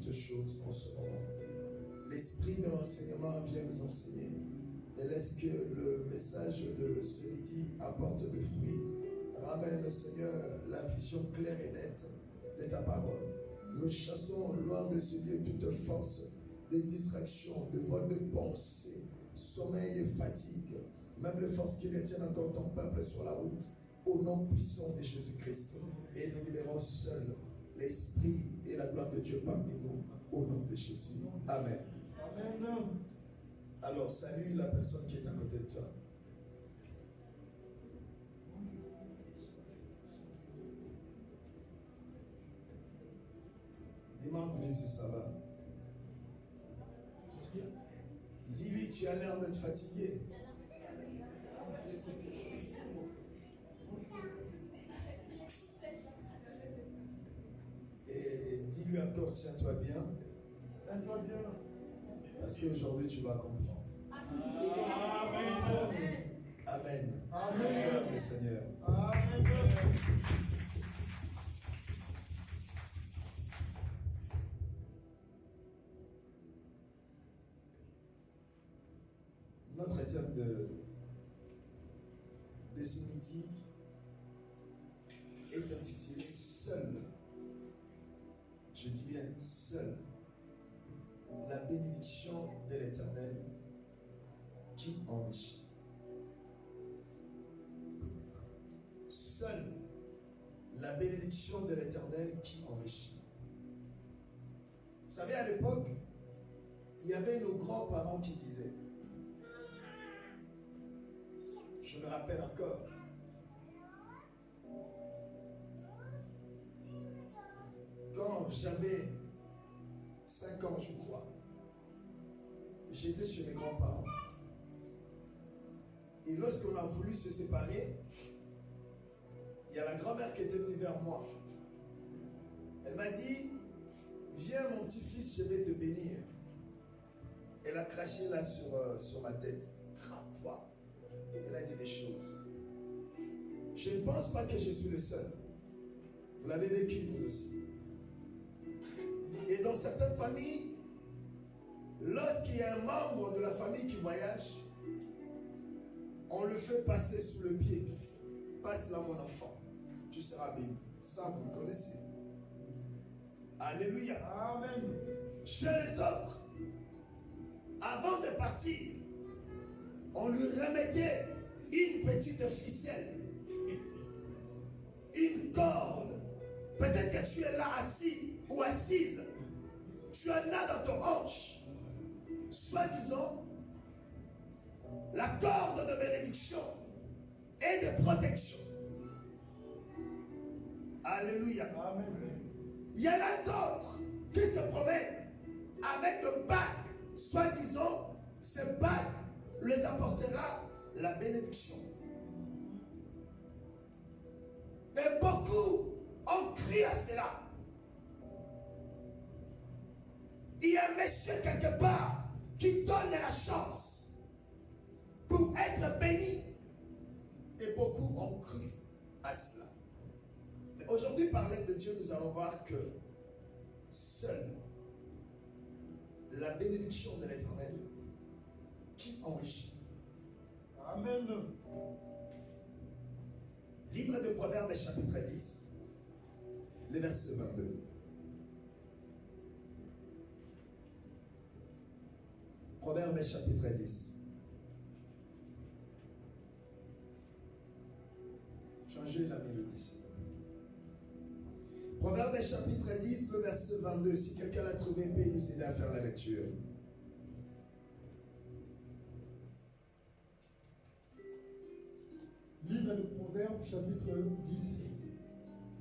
toutes choses en ce moment. L'esprit de l'enseignement vient nous enseigner. Et laisse que le message de ce midi apporte de fruits. Ramène, Seigneur, la vision claire et nette de ta parole. Nous chassons loin de ce lieu toute force de distraction, de vol de pensée, sommeil et fatigue, même les forces qui retiennent encore ton peuple sur la route, au nom puissant de Jésus-Christ. Et nous libérons seuls l'Esprit et la gloire de Dieu parmi nous, au nom de Jésus. Amen. Amen. Alors, salue la personne qui est à côté de toi. Demande-lui si ça va. Dis-lui, tu as l'air d'être fatigué. Et dis-lui encore, tiens-toi bien. Tiens-toi bien. Parce qu'aujourd'hui, tu vas comprendre. Amen. Amen. Amen. Gloire au Seigneur. Amen. Notre thème de ce midi est intitulé Seul. Je dis bien seul. La bénédiction de l'Éternel qui enrichit. Seul. La bénédiction de l'Éternel qui enrichit. Vous savez, à l'époque, il y avait nos grands-parents qui disaient, je me rappelle encore, quand j'avais 5 ans, je crois, j'étais chez mes grands-parents. Et lorsqu'on a voulu se séparer, il y a la grand-mère qui était venue vers moi. Elle m'a dit, viens mon petit-fils, je vais te bénir. Elle a craché là sur ma tête. Grave fois. Elle a dit des choses. Je ne pense pas que je suis le seul. Vous l'avez vécu vous aussi. Et dans certaines familles, lorsqu'il y a un membre de la famille qui voyage, on le fait passer sous le pied. Passe là mon enfant, tu seras béni. Ça vous le connaissez. Alléluia. Amen. Chez les autres, avant de partir, on lui remettait une petite ficelle, une corde. Peut-être que tu es là assis ou assise. Tu en as dans ton hanche. Soi-disant, la corde de bénédiction et de protection. Alléluia. Amen. Il y en a d'autres qui se promènent avec de bagues. Soi-disant, ces bagues les apportera la bénédiction. Et beaucoup ont crié à cela. Il y a un monsieur quelque part qui donne la chance pour être béni. Et beaucoup ont cru à cela. Mais aujourd'hui, par l'aide de Dieu, nous allons voir que seule la bénédiction de l'Éternel qui enrichit. Amen. Livre de Proverbes, chapitre 10, le verset 22. Proverbes, chapitre 10. Changez la mélodie, s'il vous plaît. Proverbes, chapitre 10, le verset 22. Si quelqu'un l'a trouvé, peut nous aider à faire la lecture. Livre de Proverbes, chapitre 10,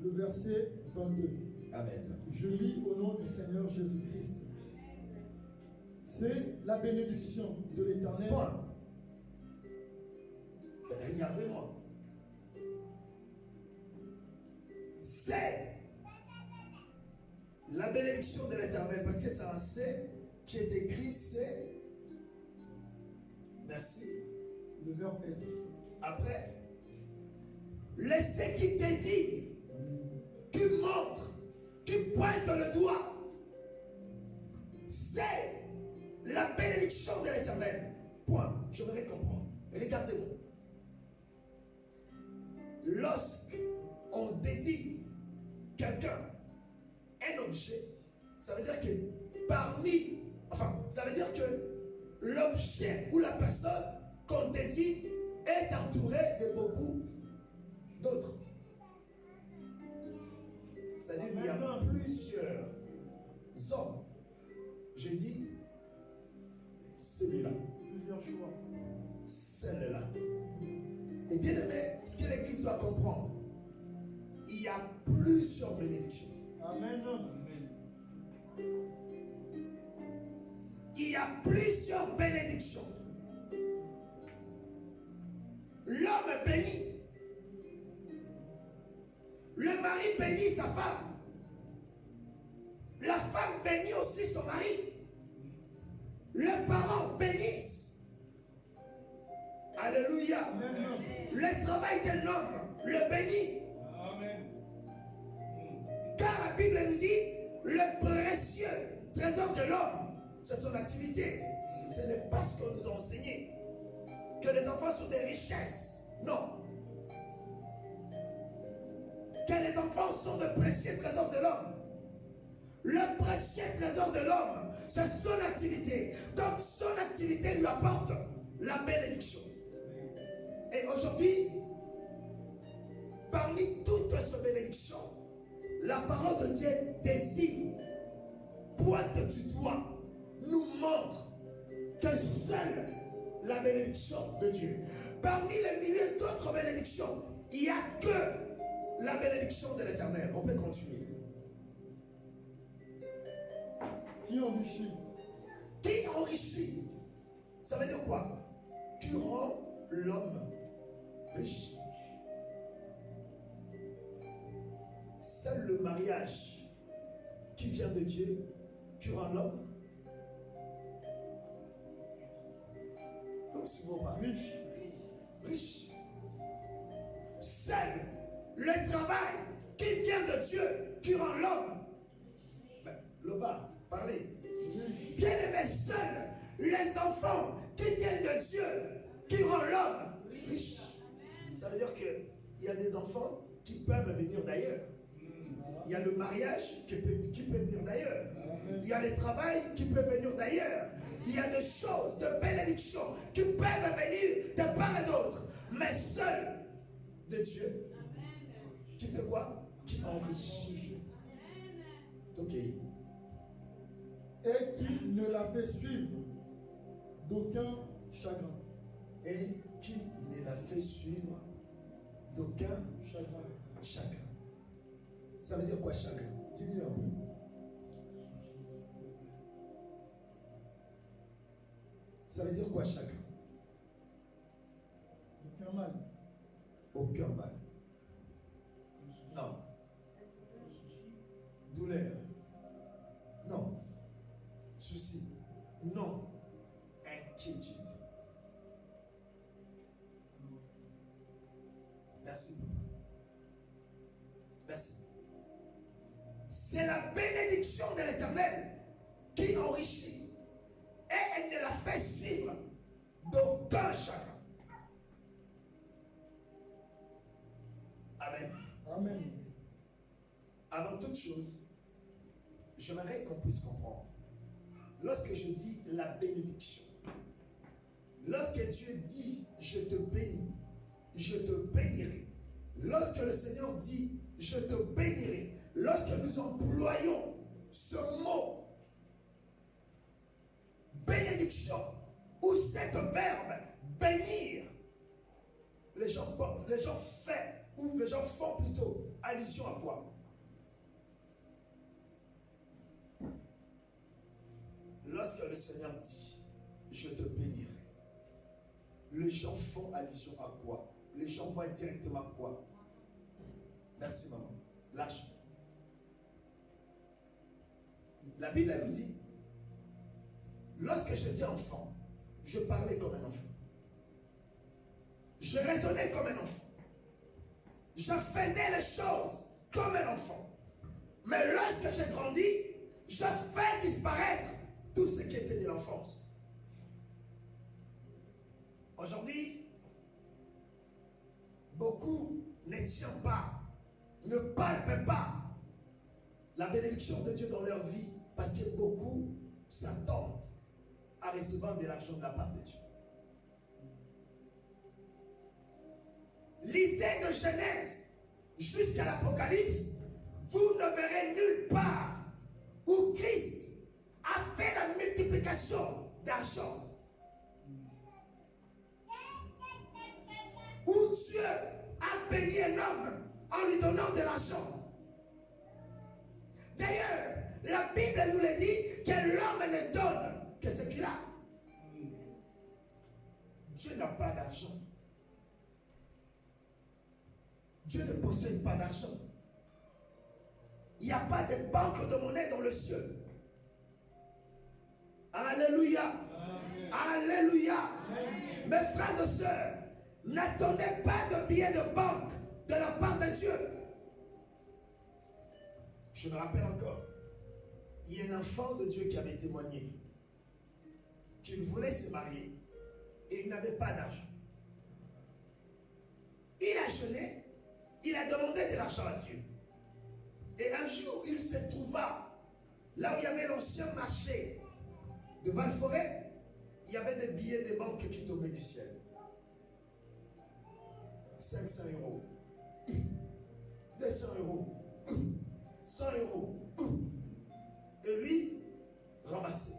le verset 22. Amen. Je lis au nom du Seigneur Jésus-Christ. C'est la bénédiction de l'Éternel. Point. Regardez-moi. C'est la bénédiction de l'Éternel, parce que c'est un C qui est écrit, c'est merci. Le verbe être. Après, l'essai qui désigne, qui montre, qui pointe le doigt. c'est la bénédiction de l'Éternel. Point. J'aimerais comprendre. Regardez-moi. Lorsqu'on désigne quelqu'un, un objet, ça veut dire que ça veut dire que l'objet ou la personne qu'on désigne est entouré de beaucoup d'autres. C'est-à-dire qu'il y a plusieurs hommes. Je dis celui-là. Plusieurs choix. Celle-là. Et bien aimé, ce que l'Église doit comprendre, il y a plusieurs bénédictions. Amen. Il y a plusieurs bénédictions. L'homme bénit. Le mari bénit sa femme. La femme bénit aussi son mari. Les parents bénissent. Alléluia. Amen. Le travail d'un homme le bénit. Amen. Car la Bible nous dit, le précieux trésor de l'homme, c'est son activité. Ce n'est pas ce qu'on nous a enseigné. Que les enfants sont des richesses. Non. Que les enfants sont de précieux trésors de l'homme. Le précieux trésor de l'homme, c'est son activité. Donc son activité lui apporte la bénédiction. Et aujourd'hui, parmi toutes ces bénédictions, la parole de Dieu désigne, pointe du doigt, nous montre que seule la bénédiction de Dieu. Parmi les milliers d'autres bénédictions, il n'y a que la bénédiction de l'Éternel. On peut continuer. Qui enrichit? Qui enrichit? Ça veut dire quoi? Qui rend l'homme riche? Seul le mariage qui vient de Dieu, qui rend l'homme Riche. riche. Seul le travail qui vient de Dieu, qui rend l'homme. Le bas, parlez. Bien aimé, seul les enfants qui viennent de Dieu, qui rend l'homme riche. Ça veut dire qu'il y a des enfants qui peuvent venir d'ailleurs. Il y a le mariage qui peut venir d'ailleurs. Il y a le travail qui peut venir d'ailleurs. Il y a des choses, de bénédictions qui peuvent venir de part et d'autre. Mais seul de Dieu, qui fait quoi? Qui enrichit. Ok. Et qui ne la fait suivre d'aucun chagrin. Et qui ne la fait suivre d'aucun chagrin. Ça veut dire quoi chagrin? Dis-moi un peu. Ça veut dire quoi chagrin? Aucun mal. Aucun mal. Non. Douleur. Non. Souci. Non. Inquiétude. Merci papa. Merci. C'est la bénédiction de l'Éternel qui enrichit. Et elle ne la fait suivre d'aucun chagrin. Amen. Amen. Avant toute chose, j'aimerais qu'on puisse comprendre. Lorsque je dis la bénédiction, lorsque Dieu dit je te bénis, je te bénirai. Lorsque le Seigneur dit je te bénirai, lorsque nous employons ce mot bénédiction ou cet verbe bénir, les gens font plutôt allusion à quoi? Lorsque le Seigneur dit je te bénirai, les gens font allusion à quoi? Les gens voient directement quoi? Merci maman. Lâche. La Bible nous dit, lorsque je dis enfant, je parlais comme un enfant. Je raisonnais comme un enfant. Je faisais les choses comme un enfant. Mais lorsque j'ai grandi, je fais disparaître tout ce qui était de l'enfance. Aujourd'hui, beaucoup ne tiennent pas, ne palpent pas la bénédiction de Dieu dans leur vie parce que beaucoup s'attendent à recevoir de l'argent de la part de Dieu. Lisez de Genèse jusqu'à l'Apocalypse, vous ne verrez nulle part où Christ a fait la multiplication d'argent. Où Dieu a béni un homme en lui donnant de l'argent. D'ailleurs, la Bible nous le dit que l'homme ne donne que ce qu'il a. Dieu n'a pas d'argent. Dieu ne possède pas d'argent. Il n'y a pas de banque de monnaie dans le ciel. Alléluia. Amen. Alléluia. Amen. Mes frères et sœurs, n'attendez pas de billets de banque de la part de Dieu. Je me rappelle encore, il y a un enfant de Dieu qui avait témoigné qu'il voulait se marier et il n'avait pas d'argent. Il a jeûné, il a demandé de l'argent à Dieu. Et un jour, il se trouva là où il y avait l'ancien marché de Val-Forêt. Il y avait des billets de banque qui tombaient du ciel. 500 €, 200 €, 100 €. Et lui, ramassé,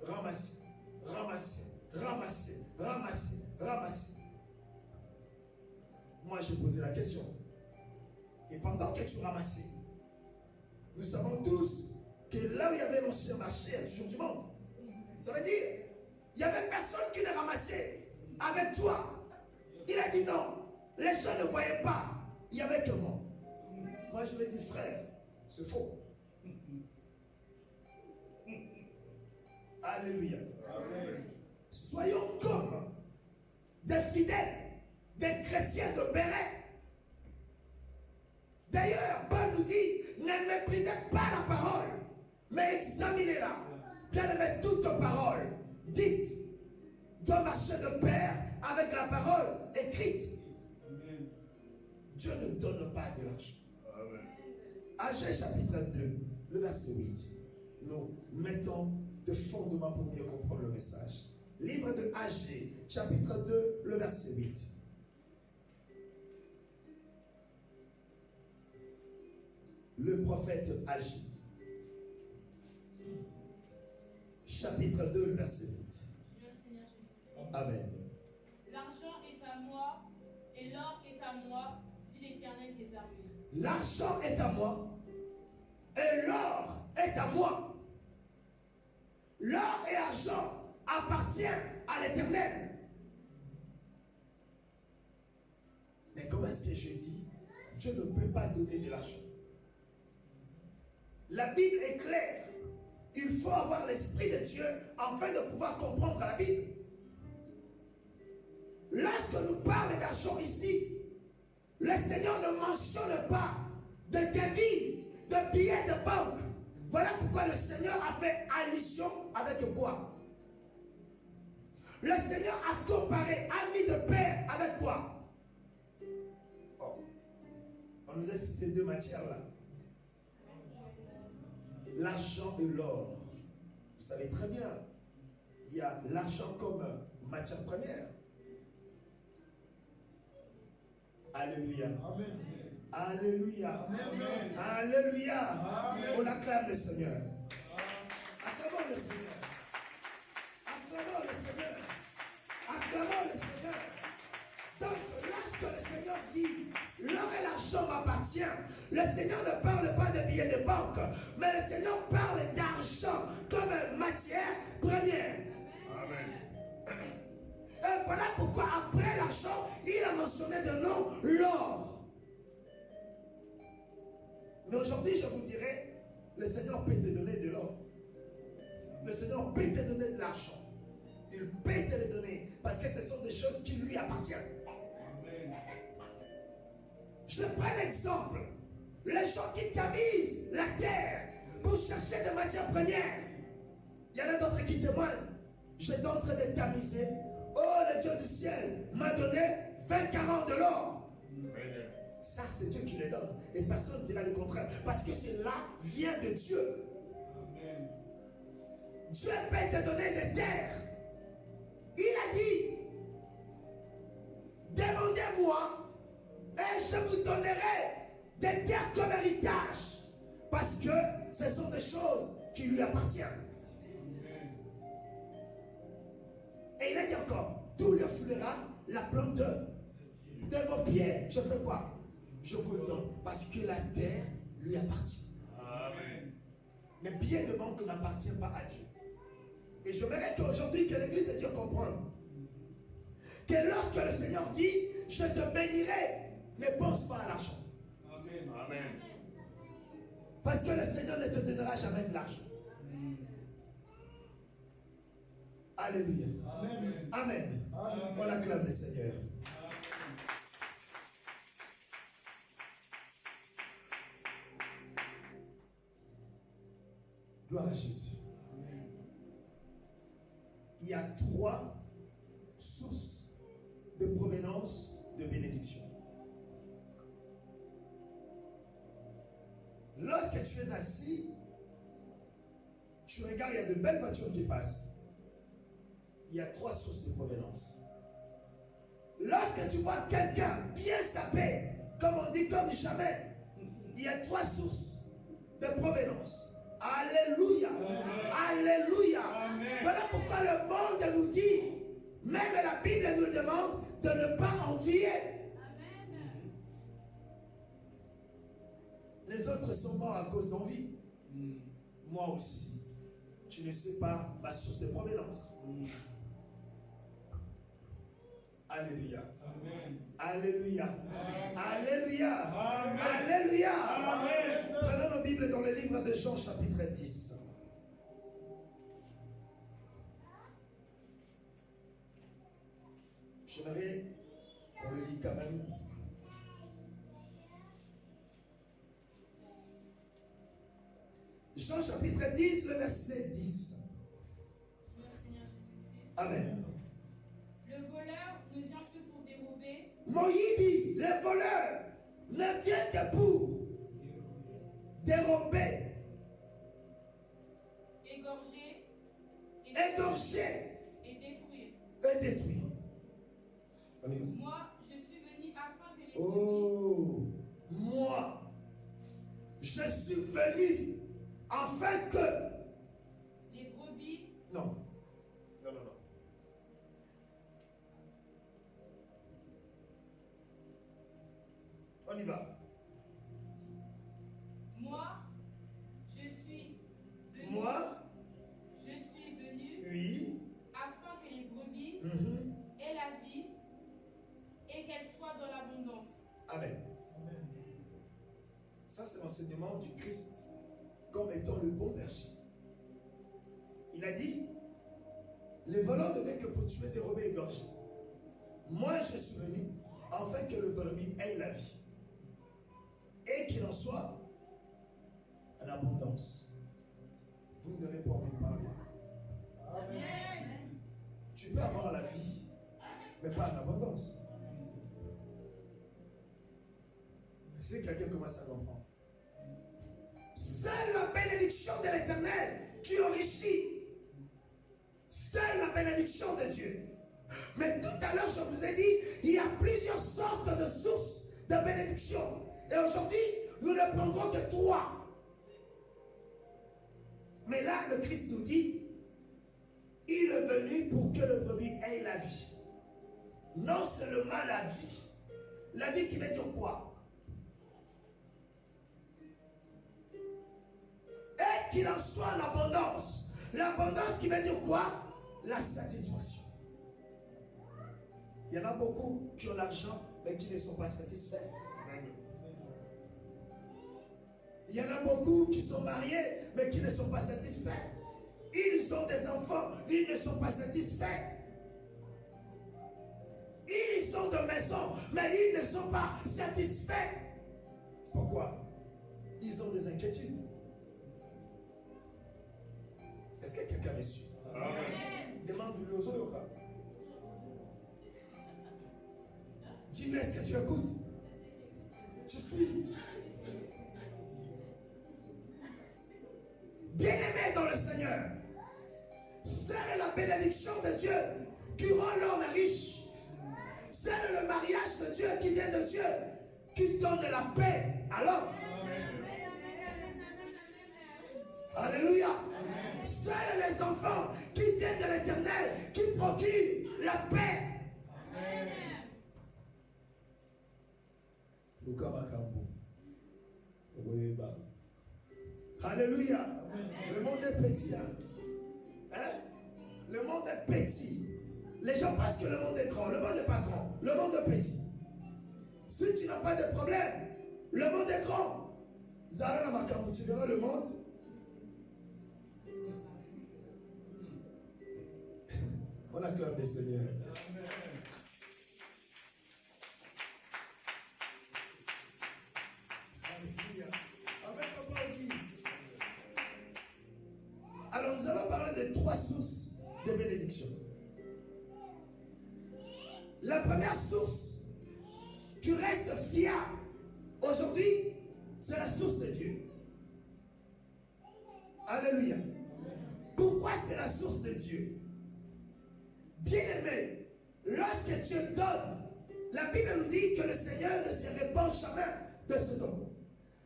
ramassé, ramassé, ramassé, ramassé, ramassé. Moi, j'ai posé la question. Et pendant que tu ramassais, nous savons tous que là où il y avait l'ancien marché, il y a toujours du monde. Ça veut dire, il n'y avait personne qui ne ramassait avec toi. Il a dit non. Les gens ne voyaient pas. Il n'y avait que moi. Moi, je lui ai dit, frère, c'est faux. Alléluia. Amen. Soyons comme des fidèles, des chrétiens de Béret. D'ailleurs, Paul nous dit, ne méprisez pas la parole, mais examinez-la. Bien aimé, toute parole dite doit marcher de pair avec la parole écrite. Amen. Dieu ne donne pas de l'argent. Agé chapitre 2, le verset 8. Nous mettons de fondement pour mieux comprendre le message. Livre de Agé, chapitre 2, le verset 8. Le prophète Agé, chapitre 2, le verset 8. Amen. L'argent est à moi et l'or est à moi, dit l'Éternel des armées. L'argent est à moi et l'or est à moi. L'or et l'argent appartiennent à l'Éternel. Mais comment est-ce que je dis? Dieu ne peut pas donner de l'argent. La Bible est claire. Il faut avoir l'Esprit de Dieu afin de pouvoir comprendre la Bible. Lorsque nous parlons d'argent ici, le Seigneur ne mentionne pas de devises, de billets de banque. Voilà pourquoi le Seigneur a fait allusion avec quoi? Le Seigneur a comparé ami de père avec quoi? Oh. On nous a cité deux matières là. L'argent et l'or. Vous savez très bien, il y a l'argent comme matière première. Alléluia. Amen. Alléluia. Amen. Alléluia. Amen. On acclame le Seigneur. Acclamons le Seigneur. Acclamons le Seigneur. Acclamons le Seigneur. Donc, lorsque le Seigneur dit, l'or et l'argent m'appartient, le Seigneur ne parle pas de billets de banque, mais le Seigneur parle d'argent comme matière première. Amen. Et voilà pourquoi après l'argent, il a mentionné de nom l'or. Mais aujourd'hui, je vous dirais, le Seigneur peut te donner de l'or. Le Seigneur peut te donner de l'argent. Il peut te le donner parce que ce sont des choses qui lui appartiennent. Amen. Je prends l'exemple. Les gens qui tamisent la terre pour chercher des matières premières. Il y en a d'autres qui témoignent. J'ai d'autres de tamiser. Oh, le Dieu du ciel m'a donné 20 carats de l'or. Ça, c'est Dieu qui le donne. Et personne ne dira le contraire. Parce que cela vient de Dieu. Amen. Dieu peut te donner des terres. Il a dit, demandez-moi et je vous donnerai des terres comme héritage. Parce que ce sont des choses qui lui appartiennent. Et il a dit encore, tout le fleura la plante de vos pieds. Je fais quoi? Je vous le donne. Parce que la terre lui appartient. Amen. Mais bien de banque n'appartient pas à Dieu. Et je voudrais qu'aujourd'hui que l'église de Dieu comprenne que lorsque le Seigneur dit, je te bénirai, ne pense pas à l'argent. Amen. Amen. Parce que le Seigneur ne te donnera jamais de l'argent. Alléluia. Amen. Amen. Amen. On acclame le Seigneur. Amen. Gloire à Jésus. Amen. Il y a 3 sources de provenance de bénédiction. Lorsque tu es assis, tu regardes, il y a de belles voitures qui passent. Il y a 3 sources de provenance. Lorsque tu vois quelqu'un bien sapé, comme on dit, comme jamais, il y a 3 sources de provenance. Alléluia. Amen. Alléluia. Amen. Voilà pourquoi le monde nous dit, même la Bible nous demande de ne pas envier. Amen. Les autres sont morts à cause d'envie. Moi aussi. Tu ne sais pas ma source de provenance. Alléluia. Amen. Alléluia. Amen. Alléluia. Amen. Alléluia. Amen. Prenons nos Bibles dans le livre de Jean chapitre 10. J'aimerais qu'on le lit quand même. Jean chapitre 10, le verset 10. Amen. Le voleur ne vient que pour dérober. Moïbi, le voleur, ne vient que pour dérober, égorger et détruire. Moi, je suis venu afin que les moi, je suis venu afin que les brebis. Non. On y va. Moi, je suis venu. Oui. Afin que les brebis aient la vie et qu'elles soient dans l'abondance. Amen. Ça, c'est l'enseignement du Christ comme étant le bon berger. Il a dit, les voleurs ne viennent que pour tuer, dérober et égorger. Moi, je suis venu afin que le brebis ait la vie et qu'il en soit en abondance. Vous ne me donnez pas envie de parler. Amen. Tu peux avoir la vie, mais pas en abondance. Si quelqu'un commence à comprendre. Seule la bénédiction de l'Éternel qui enrichit. Seule la bénédiction de Dieu. Mais tout à l'heure, je vous ai dit, il y a plusieurs sortes de sources de bénédiction. Et aujourd'hui, nous ne prendrons que 3. Mais là, le Christ nous dit, il est venu pour que le brebis ait la vie. Non seulement la vie. La vie qui veut dire quoi? Et qu'il en soit l'abondance. L'abondance qui veut dire quoi? La satisfaction. Il y en a beaucoup qui ont l'argent, mais qui ne sont pas satisfaits. Il y en a beaucoup qui sont mariés, mais qui ne sont pas satisfaits. Ils ont des enfants, ils ne sont pas satisfaits. Ils ont de maisons, mais ils ne sont pas satisfaits. Pourquoi? Ils ont des inquiétudes. Est-ce que quelqu'un me suit? dis-lui, est-ce que tu écoutes? Tu suis. Bien-aimé dans le Seigneur, seule est la bénédiction de Dieu qui rend l'homme riche. Seul est le mariage de Dieu qui vient de Dieu, qui donne la paix à l'homme. Alléluia. Seuls les enfants qui viennent de l'Éternel, qui procurent la paix. Alléluia. Le monde est petit. Hein? Le monde est petit. Les gens pensent que le monde est grand. Le monde n'est pas grand. Le monde est petit. Si tu n'as pas de problème, le monde est grand. Zara Makambu, tu verras le monde. On acclame le Seigneur. Alléluia. Alors nous allons parler de 3 sources de bénédiction. La première source, tu restes fiable. Aujourd'hui, c'est la source de Dieu. Alléluia. Pourquoi c'est la source de Dieu? Bien-aimé, lorsque Dieu donne, la Bible nous dit que le Seigneur ne se répand jamais de ce don.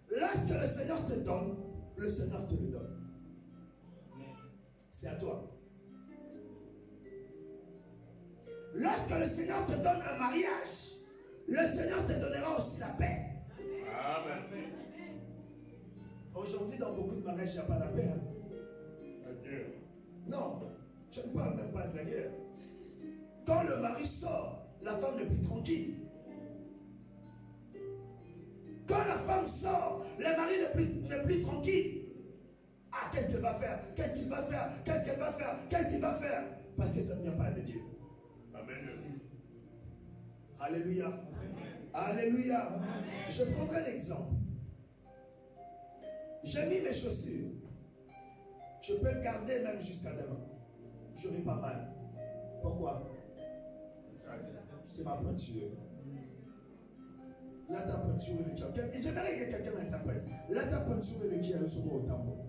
Lorsque le Seigneur te donne, le Seigneur te le donne. C'est à toi. Lorsque le Seigneur te donne un mariage, le Seigneur te donnera aussi la paix. Amen. Aujourd'hui, dans beaucoup de mariages, il n'y a pas la paix. Hein? La guerre. Non, je ne parle même pas de la guerre. Quand le mari sort, la femme n'est plus tranquille. Quand la femme sort, le mari n'est plus tranquille. Ah, qu'est-ce qu'elle va faire? Qu'est-ce qu'il va faire? Qu'est-ce qu'elle va faire? Qu'est-ce qu'il va faire? Parce que ça ne vient pas de Dieu. Amen. Alléluia. Amen. Alléluia. Amen. Je prendrai l'exemple. J'ai mis mes chaussures. Je peux le garder même jusqu'à demain. Je n'ai pas mal. Pourquoi? C'est ma peinture. Là, ta peinture est le qui. J'aimerais que quelqu'un m'interprète. Là, ta peinture est le qui a le second au tambour.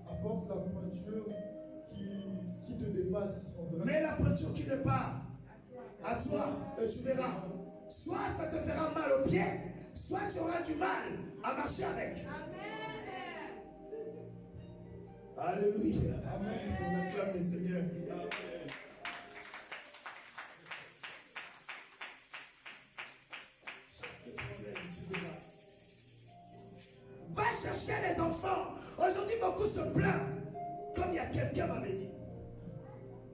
Apporte la peinture qui te dépasse. Mais la peinture qui n'est pas à toi, et tu verras. Soit ça te fera mal aux pieds, soit tu auras du mal à marcher avec. Amen. Alléluia. Amen. On acclame le Seigneur. Va chercher les enfants. Aujourd'hui, beaucoup se plaignent. Comme il y a quelqu'un m'avait dit.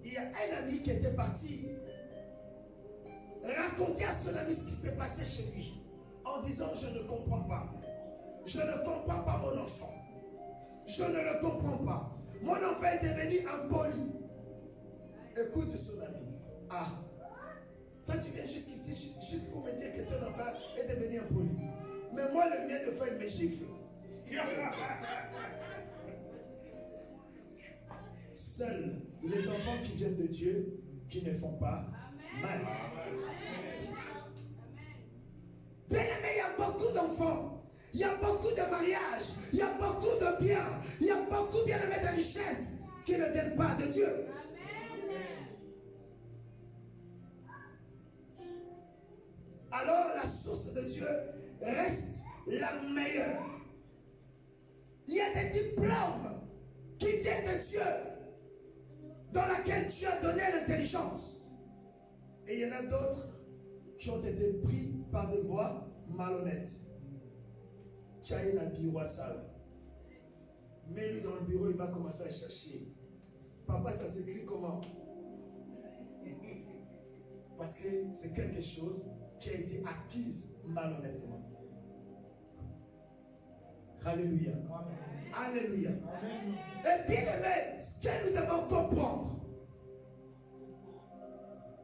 Il y a un ami qui était parti raconter à son ami ce qui s'est passé chez lui. En disant, je ne comprends pas. Je ne comprends pas mon enfant. Je ne le comprends pas. Mon enfant est devenu impoli. Écoute son ami. Ah, toi tu viens jusqu'ici juste pour me dire que ton enfant est devenu impoli. Mais moi le mien de faire mes gifle. Seuls les enfants qui viennent de Dieu, qui ne font pas mal. Bien-aimé, il y a beaucoup d'enfants. Il y a beaucoup de mariages. Il y a beaucoup de biens. Il y a beaucoup bien-aimés de richesses qui ne viennent pas de Dieu. Alors la source de Dieu reste la meilleure. Il y a des diplômes qui viennent de Dieu, dans laquelle Dieu a donné l'intelligence. Et il y en a d'autres qui ont été pris par des voies malhonnêtes. Tchaïna bureau sale. Mais lui dans le bureau, il va commencer à chercher. Papa, ça s'écrit comment? Parce que c'est quelque chose qui a été acquise malhonnêtement. Alléluia. Amen. Alléluia. Amen. Et bien aimé, ce que nous devons comprendre.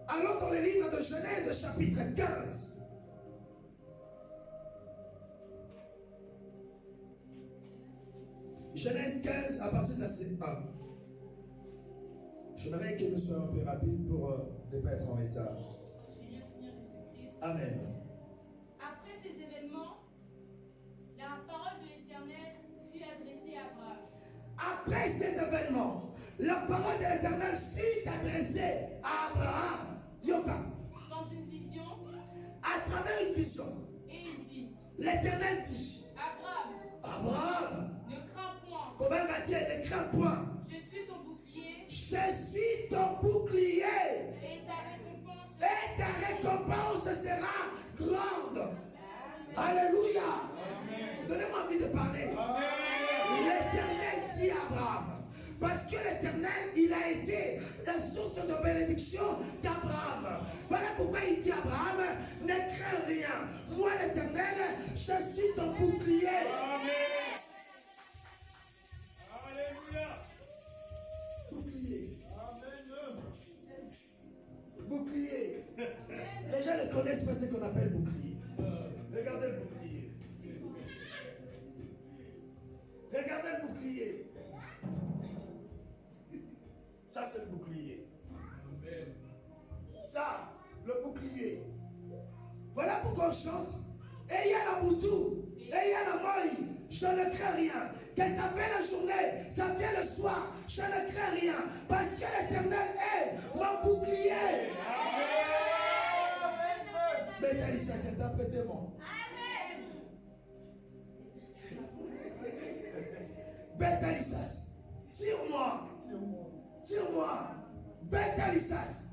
Allons dans le livre de Genèse, chapitre 15. Genèse 15, à partir de la 1. J'aimerais que nous soyons un peu rapides pour ne pas être en retard. Amen. Après ces événements, la parole de l'Éternel fut adressée à Abraham. Après ces événements, la parole de l'Éternel fut adressée à Abraham. Yoka. Dans une vision, À travers une vision, et il dit, l'Éternel dit, Abraham, Abraham, ne crains point, comment va-t-il? Ne crains point. je suis ton bouclier, Je suis ton bouclier. et Ta récompense sera grande. Alléluia. Donnez-moi envie de parler. L'Éternel dit à Abraham. Parce que l'Éternel, il a été la source de bénédiction d'Abraham. Voilà pourquoi il dit à Abraham, ne crains rien. Moi, l'Éternel, je suis ton bouclier. Alléluia. Bouclier. Amen. Bouclier. Les gens ne connaissent pas ce qu'on appelle bouclier. Regardez le bouclier. Regardez le bouclier. Ça, c'est le bouclier. Ça, le bouclier. Voilà pourquoi on chante. Eya la boutou, Eya la moi, je ne crains rien. Que ça vienne la journée, ça vient le soir, je ne crains rien. Parce que l'Éternel est mon bouclier. Bétalissa, c'est interprété-moi. Bétalissas, tire-moi. Tire-moi. Bétalissas.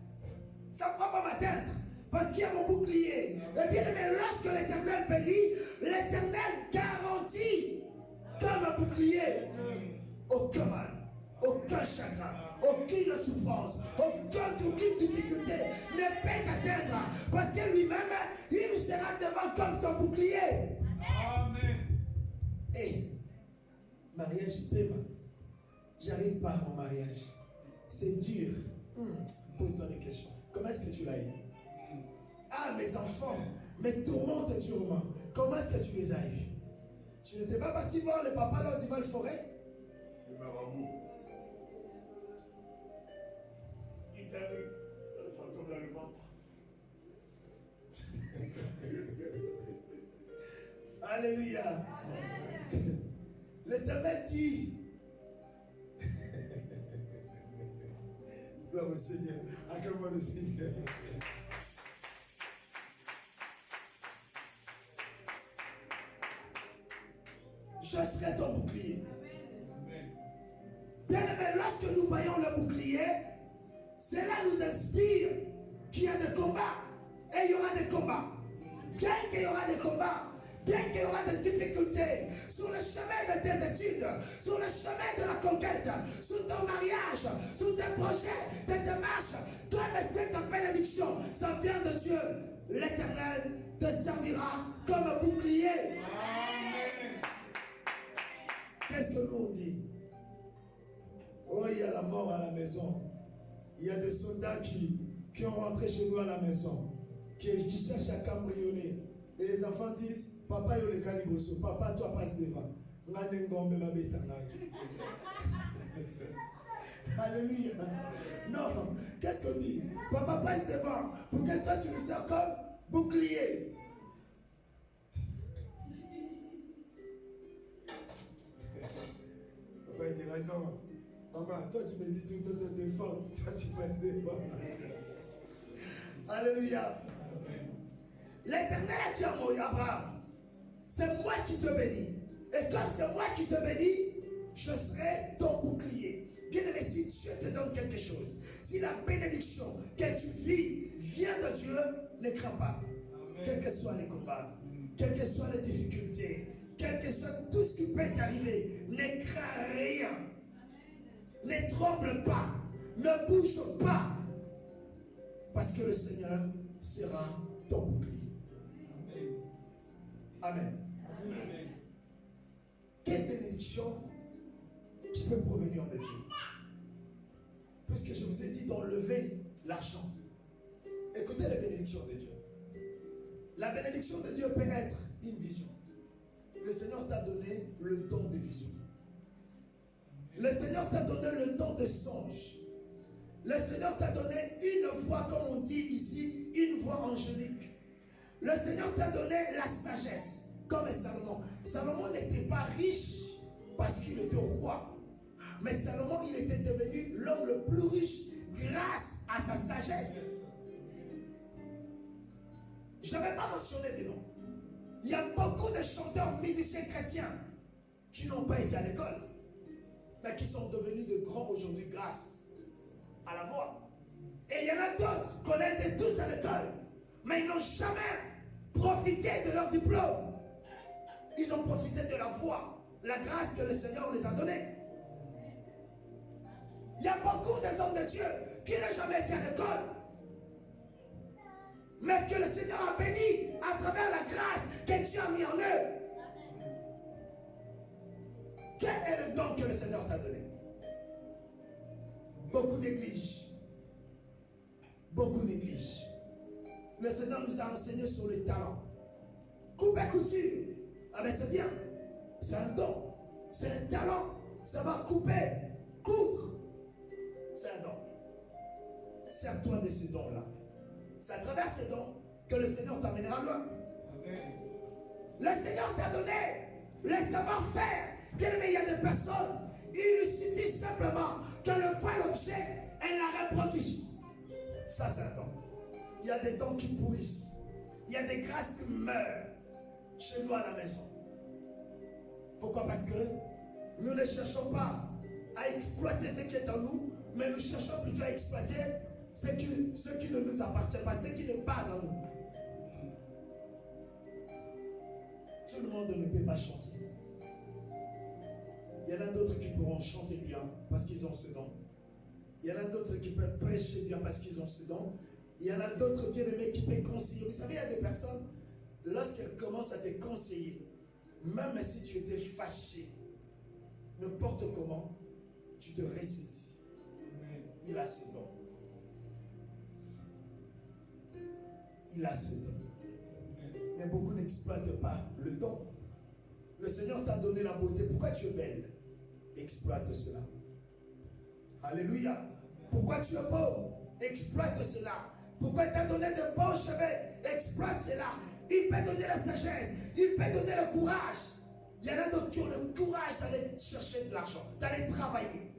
Ça ne va pas m'atteindre. Parce qu'il y a mon bouclier. Et bien aimé, lorsque l'Éternel bénit, l'Éternel garantit comme un bouclier. Aucun mal, aucun chagrin, aucune souffrance, aucune difficulté ne peut t'atteindre. Parce que lui-même, il sera devant comme ton bouclier. Amen. Et mariage paiement. J'arrive pas à mon mariage. C'est dur. Pose-toi des questions. Comment est-ce que tu l'as eu? Ah, mes enfants, mes tourmentes durement. Comment est-ce que tu les as eus? Tu n'étais pas parti voir le papa dans Dival Forêt? Le marabout. Il t'a vu le fantôme dans le ventre. Alléluia. L'Éternel dit. Gloire au Seigneur. Acclame-moi le Seigneur. Je serai ton bouclier. Bien aimé, lorsque nous voyons le bouclier, cela nous inspire qu'il y a des combats. Et il y aura des combats. Bien qu'il y aura des combats, bien qu'il y aura des difficultés, sur le chemin de tes études, sur le chemin de la conquête, sur ton mariage, sur tes projets, tes démarches, comme cette bénédiction, ça vient de Dieu. L'Éternel te servira comme un bouclier. Amen. Qu'est-ce que nous on dit? Oh, il y a la mort à la maison. Il y a des soldats qui ont rentré chez nous à la maison, qui cherchent à cambrioler. Et les enfants disent, papa, yo le caliboso, papa, toi passe devant. Alléluia. Non, qu'est-ce qu'on dit? Papa passe devant pour que toi tu le sers comme bouclier. Papa il dira non. Maman, toi tu me dis tout le temps de fort, toi tu passes devant. Alléluia. L'Éternel a dit à Abraham, c'est moi qui te bénis. Et comme c'est moi qui te bénis, je serai ton bouclier. Bien aimé, si Dieu te donne quelque chose, si la bénédiction que tu vis vient de Dieu, ne crains pas. Amen. Quels que soient les combats, quelles que soient les difficultés, quel que soit tout ce qui peut t'arriver, ne crains rien. Amen. Ne tremble pas, ne bouge pas. Parce que le Seigneur sera ton bouclier. Amen. Amen. Quelle bénédiction qui peut provenir de Dieu? Puisque je vous ai dit d'enlever l'argent. Écoutez la bénédiction de Dieu. La bénédiction de Dieu peut être une vision. Le Seigneur t'a donné le don de vision. Le Seigneur t'a donné le don de songe. Le Seigneur t'a donné une voix, comme on dit ici, une voix angélique. Le Seigneur t'a donné la sagesse, comme Salomon. Salomon n'était pas riche parce qu'il était roi. Mais Salomon, il était devenu l'homme le plus riche grâce à sa sagesse. Je ne vais pas mentionner des noms. Il y a beaucoup de chanteurs musiciens chrétiens qui n'ont pas été à l'école, mais qui sont devenus de grands aujourd'hui grâce à la voix. Et il y en a d'autres qu'on a été tous à l'école, mais ils n'ont jamais profité de leur diplôme. Ils ont profité de la voix, la grâce que le Seigneur les a donnée. Il y a beaucoup d'hommes de Dieu qui n'ont jamais été à l'école, mais que le Seigneur a béni à travers la grâce que Dieu a mis en eux. Quel est le don que le Seigneur t'a donné? Beaucoup négligent. Beaucoup négligent. Le Seigneur nous a enseigné sur le talent. Coupe et couture. Ah mais c'est bien. C'est un don. C'est un talent. Ça va couper, coudre. C'est un don. Sers-toi de ces dons-là. C'est à travers ces dons que le Seigneur t'amènera loin. Le Seigneur t'a donné le savoir-faire. Bien aimé, il y a des personnes, il lui suffit simplement que le voit l'objet et la reproduit. Ça, c'est un don. Il y a des dons qui pourrissent. Il y a des grâces qui meurent chez nous à la maison. Pourquoi? Parce que nous ne cherchons pas à exploiter ce qui est en nous, mais nous cherchons plutôt à exploiter ce qui ne nous appartient pas, ce qui n'est pas en nous. Tout le monde ne peut pas chanter. Il y en a d'autres qui pourront chanter bien parce qu'ils ont ce don. Il y en a d'autres qui peuvent prêcher bien parce qu'ils ont ce don. Il y en a d'autres bien-aimés qui peuvent conseiller. Vous savez, il y a des personnes, lorsqu'elles commencent à te conseiller, même si tu étais fâché, n'importe comment, tu te ressaisis. Il a ce don. Il a ce don. Mais beaucoup n'exploitent pas le don. Le Seigneur t'a donné la beauté. Pourquoi tu es belle? Exploite cela. Alléluia. Pourquoi tu es beau? Exploite cela. Pourquoi il t'a donné de bons cheveux? Exploite cela. Il peut donner la sagesse. Il peut donner le courage. Il y en a d'autres qui ont le courage d'aller chercher de l'argent, d'aller travailler.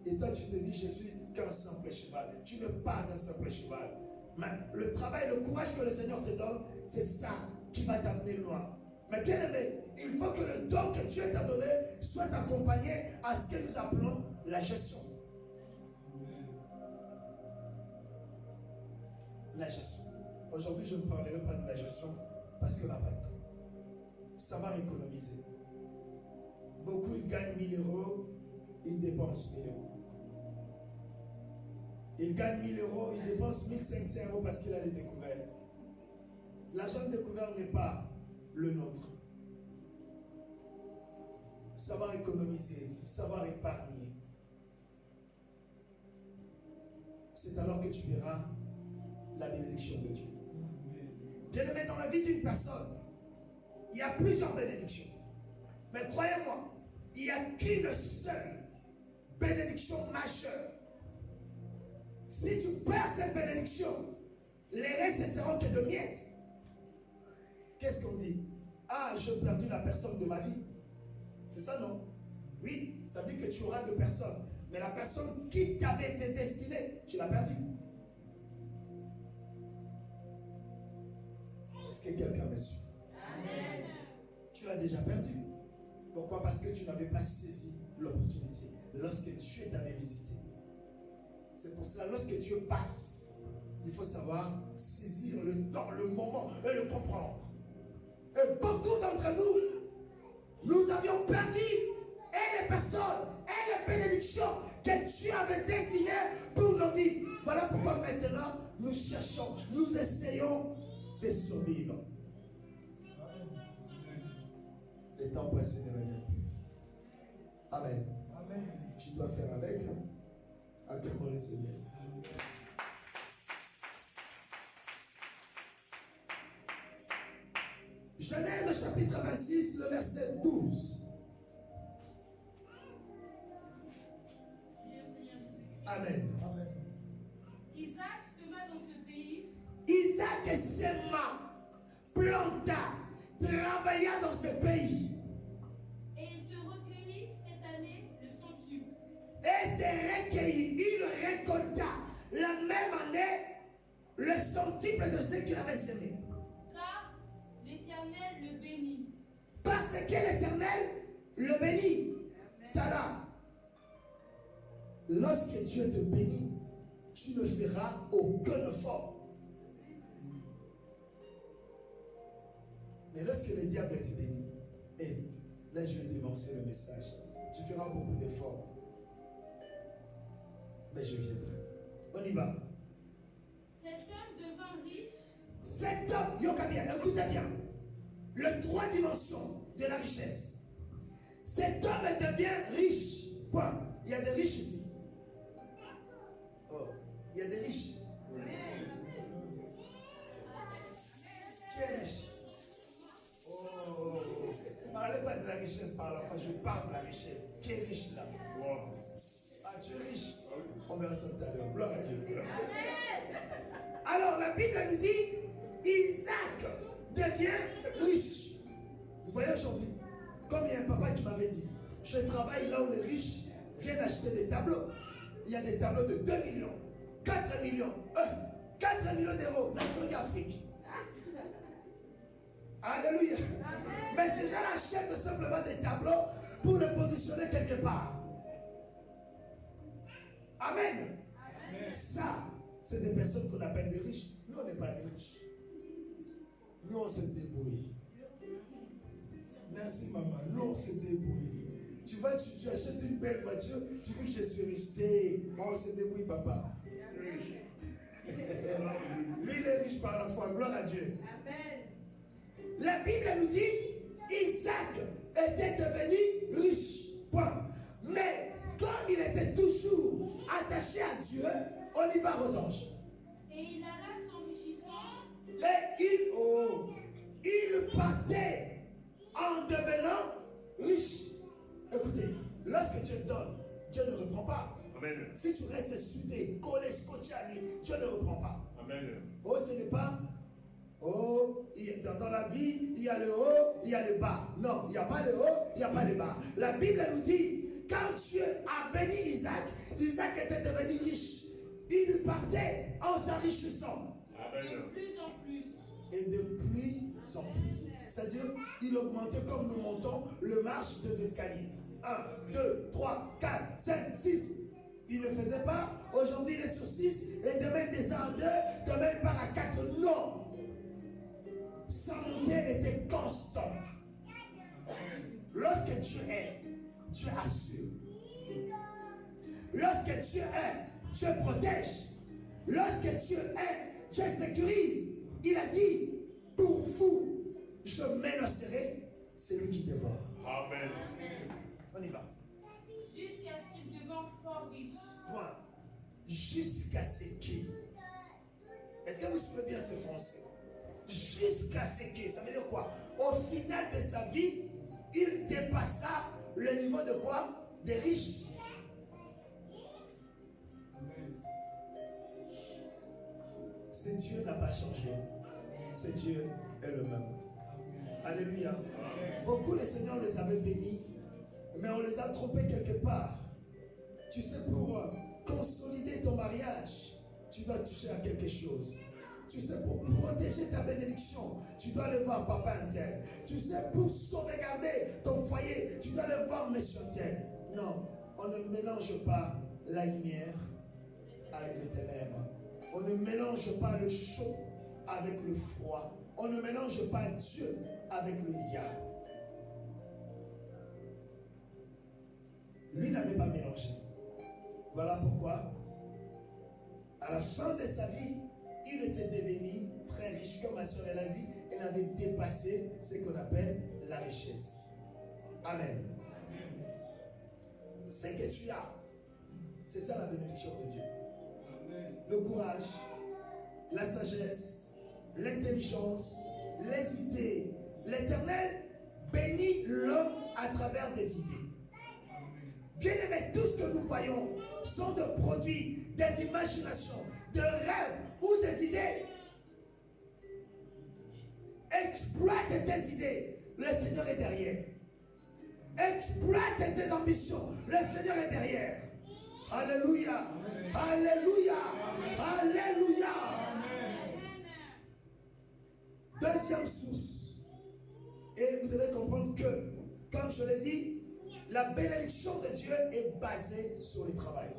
Et toi, tu te dis, je suis qu'un simple cheval. Tu n'es pas un simple cheval. Mais le travail, le courage que le Seigneur te donne, c'est ça qui va t'amener loin. Mais bien aimé, il faut que le don que Dieu t'a donné soit accompagné à ce que nous appelons la gestion. La gestion. Aujourd'hui, je ne parlerai pas de la gestion parce qu'on n'a pas de temps. Savoir économiser. Beaucoup, ils gagnent 1000 euros, ils dépensent 1000 euros. Ils gagnent 1000 euros, ils dépensent 1500 euros parce qu'il a les découvertes. L'argent découvert n'est pas le nôtre. Savoir économiser, savoir épargner. C'est alors que tu verras la bénédiction de Dieu. Bien aimé, dans la vie d'une personne, il y a plusieurs bénédictions. Mais croyez-moi, il n'y a qu'une seule bénédiction majeure. Si tu perds cette bénédiction, les restes ne seront que de miettes. Qu'est-ce qu'on dit? Ah, j'ai perdu la personne de ma vie. C'est ça, non? Oui, ça veut dire que tu auras deux personnes. Mais la personne qui t'avait été destinée, tu l'as perdue. Est-ce que quelqu'un me suit? Amen. Tu l'as déjà perdu. Pourquoi? Parce que tu n'avais pas saisi l'opportunité lorsque Dieu t'avait visité. C'est pour cela, lorsque Dieu passe, il faut savoir saisir le temps, le moment et le comprendre. Et beaucoup d'entre nous avions perdu et les personnes et les bénédictions que Dieu avait destinées pour nos vies. Voilà pourquoi maintenant nous cherchons, nous essayons de survivre. Le temps passé ne revient plus. Amen. Amen. Tu dois faire avec. Acclamons le Seigneur. Genèse chapitre 26, le verset 12. Amen. Isaac sema dans ce pays. Isaac planta, travailla dans ce pays. Et il se recueillit cette année le centuple. Et s'est recueilli, il récolta la même année le centuple de ce qu'il avait semé. Car l'Éternel le bénit. Parce que l'Éternel le bénit. Tala. Lorsque Dieu te bénit, tu ne feras aucun effort. Mais lorsque le diable te bénit, et là je vais dénoncer le message, tu feras beaucoup d'efforts. Mais je viendrai. On y va. Cet homme devint riche. Cet homme, yoka bien, écoutez bien. Le 3 dimensions de la richesse. Cet homme devient riche. Point. Il y a des riches ici. Oh, il y a des riches. Qui est riche? Oh, parlez pas de la richesse par la foi, je parle de la richesse. Qui est riche là? Wow. Ah, tu es riche. On verra ça tout à l'heure. Gloire à Dieu. Alors la Bible nous dit, Isaac devient riche. Vous voyez aujourd'hui, comme il y a un papa qui m'avait dit, je travaille là où les riches viennent acheter des tableaux. Il y a des tableaux de 2 millions, 4 millions, 4 millions d'euros dans l'Afrique. Alléluia. Mais ces gens achètent simplement des tableaux pour les positionner quelque part. Amen. Ça, c'est des personnes qu'on appelle des riches. Nous, on n'est pas des riches. Nous, on se débrouille. Merci, maman. Nous, on se débrouille. Tu vois, tu achètes une belle voiture, tu dis que je suis riche. Moi, on se débrouille, papa. Lui, il est riche par la foi. Gloire à Dieu. Amen. La Bible nous dit, Isaac était devenu riche. Point. Mais comme il était toujours attaché à Dieu, on y va aux anges. Et il alla s'enrichissant. Et il partait en devenant riche. Écoutez, lorsque Dieu donne, Dieu ne reprend pas. Amen. Si tu restes soudé, collé, scotché à lui, Dieu ne reprend pas. Amen. Oh, ce n'est pas. Oh, dans la vie, il y a le haut, il y a le bas. Non, il n'y a pas le haut, il n'y a pas le bas. La Bible nous dit, quand Dieu a béni Isaac, Isaac était devenu riche. Il partait en s'enrichissant. De plus en plus. Et de plus en plus. C'est-à-dire, il augmentait comme nous montons le marche des escaliers. 1, 2, 3, 4, 5, 6. Il ne faisait pas. Aujourd'hui, il est sur 6. Et demain, il descend en 2. Demain, il part à 4. Non. Sa montée était constante. Lorsque Dieu est, Dieu assure. Lorsque Dieu est, Dieu protège. Lorsque Dieu est, Dieu sécurise. Il a dit, pour vous, je m'énoncerai celui qui dévore. Amen. On y va. Jusqu'à ce qu'il devint fort riche. Point. Jusqu'à ce qui. Est-ce que vous suivez bien ce français? Jusqu'à ce qui. Ça veut dire quoi? Au final de sa vie, il dépassa le niveau de quoi? Des riches. Ce Dieu n'a pas changé. Ce Dieu est le même. Alléluia. Beaucoup, le Seigneur les avait bénis, mais on les a trompés quelque part. Tu sais, pour consolider ton mariage, tu dois toucher à quelque chose. Tu sais, pour protéger ta bénédiction, tu dois aller voir papa un tel. Tu sais, pour sauvegarder ton foyer, tu dois aller voir monsieur tel. Non, on ne mélange pas la lumière avec les ténèbres. On ne mélange pas le chaud avec le froid. On ne mélange pas Dieu avec le diable. Lui n'avait pas mélangé. Voilà pourquoi, à la fin de sa vie, il était devenu très riche. Comme ma soeur elle a dit, elle avait dépassé ce qu'on appelle la richesse. Amen. Ce que tu as, c'est ça la bénédiction de Dieu. Le courage, la sagesse, l'intelligence, les idées. L'Éternel bénit l'homme à travers des idées. Bien aimé, tout ce que nous voyons sont des produits, des imaginations, des rêves ou des idées Exploite tes idées, le Seigneur est derrière. Exploite tes ambitions, le Seigneur est derrière. Alléluia. Alléluia. Alléluia. Deuxième source. Et vous devez comprendre que, comme je l'ai dit, la bénédiction de Dieu est basée sur le travail.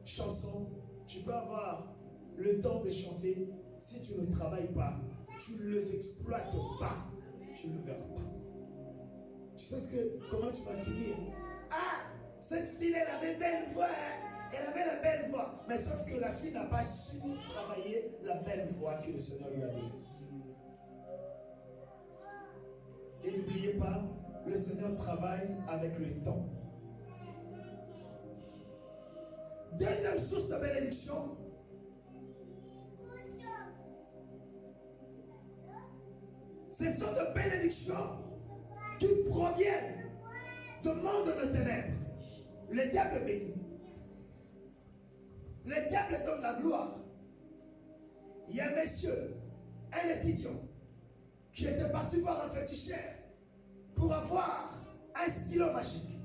Chanson, tu peux avoir le temps de chanter. Si tu ne travailles pas, tu ne les exploites pas, tu ne le verras pas. Tu sais comment tu vas finir? Ah, cette fille, elle avait belle voix, hein? Elle avait la belle voix. Mais sauf que la fille n'a pas su travailler la belle voix que le Seigneur lui a donnée. Et n'oubliez pas, le Seigneur travaille avec le temps. Deuxième source de bénédiction, ce sont des bénédictions qui proviennent du monde de ténèbres. Le diable bénit. Le diable donne la gloire. Il y a un monsieur, un étudiant, qui était parti voir un féticheur pour avoir un stylo magique.